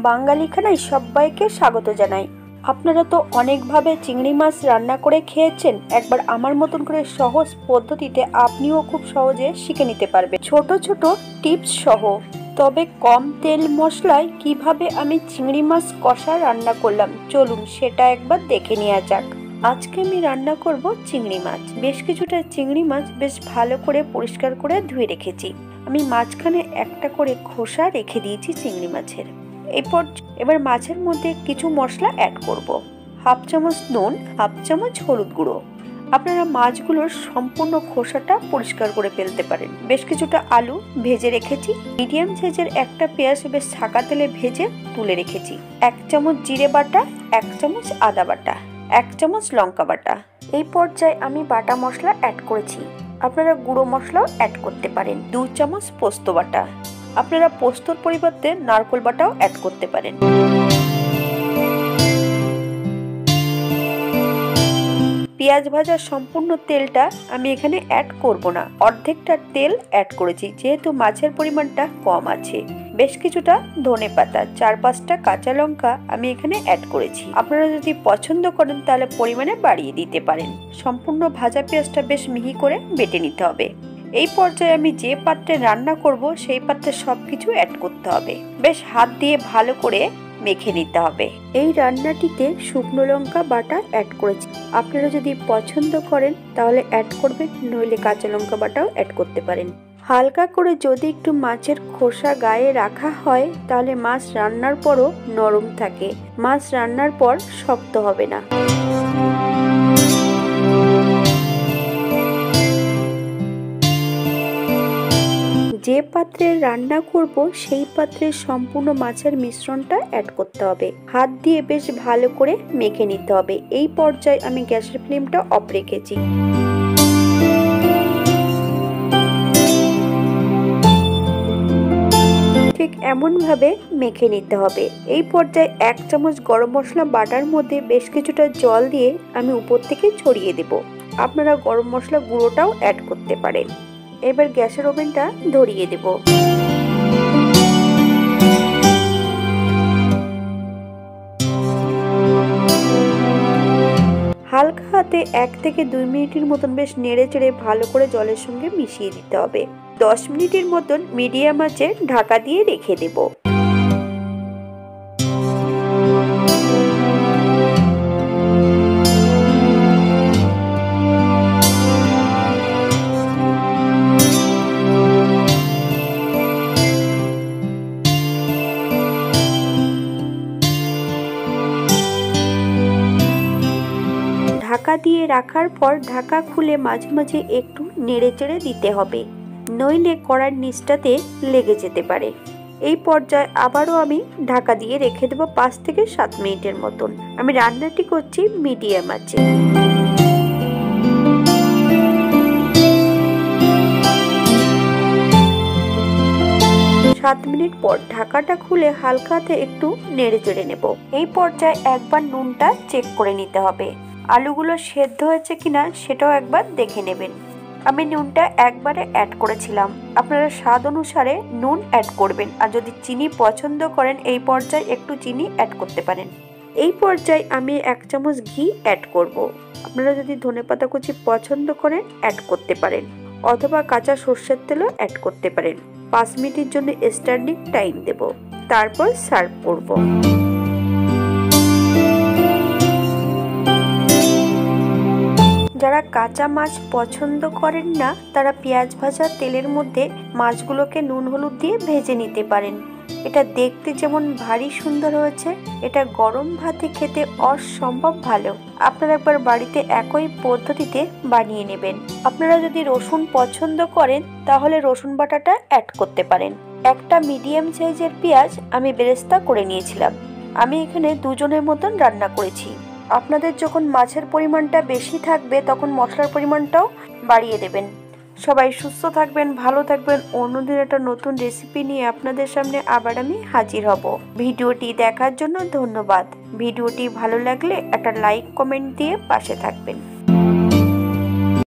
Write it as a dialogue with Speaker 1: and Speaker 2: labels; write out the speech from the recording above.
Speaker 1: বাঙালি খানায় সবাইকে স্বাগত জানাই। আপনারা তো অনেকভাবে চিংড়ি মাছ রান্না করে খেয়েছেন, একবার আমার মতন করে সহজ পদ্ধতিতে আপনিও খুব সহজে শিখে নিতে পারবেন, ছোট ছোট টিপস সহ। তবে কম তেল মশলায় কিভাবে আমি চিংড়ি মাছ কষা রান্না করলাম, চলুন সেটা একবার দেখে নেওয়া যাক। আজকে আমি রান্না করব চিংড়ি মাছ। বেশ কিছুটা চিংড়ি মাছ বেশ ভালো করে পরিষ্কার করে ধুয়ে রেখেছি। আমি মাঝখানে একটা করে খোসা রেখে দিয়েছি চিংড়ি মাছের। এবার মাছের মধ্যে কিছু মশলা অ্যাড করব। হাফ চামচ নুন, হাফ চামচ হলুদ গুঁড়ো। আপনারা মাছগুলোর সম্পূর্ণ খোসাটা পরিষ্কার করে ফেলতে পারেন। বেশ কিছুটা আলু ভেজে রেখেছি। মিডিয়াম সাইজের একটা পেঁয়াজ বেশ ছাকা তেলে ভেজে তুলে রেখেছি। 1 চামচ জিরে বাটা, 1 চামচ আদা বাটা, 1 চামচ লঙ্কা বাটা। এই পর্যায়ে আমি বাটা মশলা অ্যাড করেছি। আপনারা গুঁড়ো মশলাও অ্যাড করতে পারেন। 2 চামচ পোস্ত বাটা। আপনারা পোস্তর পরিবর্তে নারকেল বাটাও অ্যাড করতে পারেন। পেঁয়াজ ভাজার সম্পূর্ণ তেলটা আমি এখানে অ্যাড করব না, অর্ধেকটা তেল অ্যাড করেছি যেহেতু মাছের পরিমাণটা কম আছে। বেশ কিছুটা ধনেপাতা, 4-5টা কাঁচা লঙ্কা আমি এখানে অ্যাড করেছি। আপনারা যদি পছন্দ করেন তাহলে পরিমাণে বাড়িয়ে দিতে পারেন। সম্পূর্ণ ভাজা পেঁয়াজটা বেশ মিহি করে বেটে নিতে হবে। এই পর্যায়ে আমি যে পাত্রে রান্না করব সেই পাত্রে সবকিছু অ্যাড করতে হবে। বেশ হাত দিয়ে ভালো করে মেখে নিতে হবে। এই রান্নাটিতে শুকনো লঙ্কা বাটা অ্যাড করেছি। আপনারা যদি পছন্দ করেন তাহলে অ্যাড করবেন, নইলে কাঁচা লঙ্কা বাটাও অ্যাড করতে পারেন। হালকা করে যদি একটু মাছের খোসা গায়ে রাখা হয় তাহলে মাছ রান্নার পরও নরম থাকে, মাছ রান্নার পর শক্ত হবে না। যে পাত্রে রান্না করব সেই পাত্রে সম্পূর্ণ মাছের মিশ্রণটা অ্যাড করতে হবে। হাত দিয়ে বেশ ভালো করে মেখে নিতে হবে। এই পর্যায়ে আমি গ্যাসের ফ্লেমটা অফ রেখেছি। ঠিক এমন ভাবে মেখে নিতে হবে। এই পর্যায়ে 1 চামচ গরম মশলা বাটার মধ্যে বেশ কিছুটা জল দিয়ে আমি উপর থেকে ছড়িয়ে দেব। আপনারা গরম মশলা গুঁড়োটাও অ্যাড করতে পারেন। এবার গ্যাসের ওভেনটা ধরিয়ে দেব। হালকা হাতে 1 থেকে 2 মিনিটের মতন বেশ নেড়ে চেড়ে ভালো করে জলের সঙ্গে মিশিয়ে দিতে হবে। 10 মিনিটের মতন মিডিয়াম আঁচে ঢাকা দিয়ে রেখে দেব। ঢাকা দিয়ে রাখার পর ঢাকা খুলে মাঝে মাঝে একটু নেড়ে চেড়ে দিতে হবে, নইলে কড়ার নিচটাতে লেগে যেতে পারে। এই পর্যায়ে আবারও আমি ঢাকা দিয়ে রেখে দেব 5 থেকে 7 মিনিটের মতন। আমি রান্নাটি করছি মিডিয়াম আঁচে। 7 মিনিট পর ঢাকাটা খুলে হালকা হাতে একটু নেড়ে চেড়ে নেব। এই পর্যায়ে একবার নুনটা চেক করে নিতে হবে। আলুগুলো সেদ্ধ হয়েছে কিনা সেটাও একবার দেখে নেবেন। আমি নুনটা একবারে অ্যাড করেছিলাম। আপনারা স্বাদ অনুসারে নুন অ্যাড করবেন, আর যদি চিনি পছন্দ করেন এই পর্যায়ে একটু চিনি অ্যাড করতে পারেন। এই পর্যায়ে আমি 1 চামচ ঘি অ্যাড করব। আপনারা যদি ধনেপাতা কুচি পছন্দ করেন অ্যাড করতে পারেন, অথবা কাঁচা সর্ষের তেলও অ্যাড করতে পারেন। 5 মিনিটের জন্য স্ট্যান্ডিং টাইম দেব, তারপর সার্ভ করব। যারা কাঁচা মাছ পছন্দ করেন না তারা পেঁয়াজ ভাজা তেলের মধ্যে মাছগুলোকে নুন হলুদ দিয়ে ভেজে নিতে পারেন। এটা দেখতে যেমন ভারী সুন্দর হয়েছে, এটা গরম ভাতে খেতে অসম্ভব ভালো। আপনারা একবার বাড়িতে একই পদ্ধতিতে বানিয়ে নেবেন। আপনারা যদি রসুন পছন্দ করেন তাহলে রসুন বাটাটা অ্যাড করতে পারেন। একটা মিডিয়াম সাইজের পেঁয়াজ আমি বেরেস্তা করে নিয়েছিলাম। আমি এখানে 2 জনের মতন রান্না করেছি। আপনাদের যখন মাছের পরিমাণটা বেশি থাকবে তখন মশলার পরিমাণটাও বাড়িয়ে দেবেন। সবাই সুস্থ থাকবেন, ভালো থাকবেন। অন্যদিন একটা নতুন রেসিপি নিয়ে আপনাদের সামনে আবার আমি হাজির হব। ভিডিওটি দেখার জন্য ধন্যবাদ। ভিডিওটি ভালো লাগলে একটা লাইক কমেন্ট দিয়ে পাশে থাকবেন।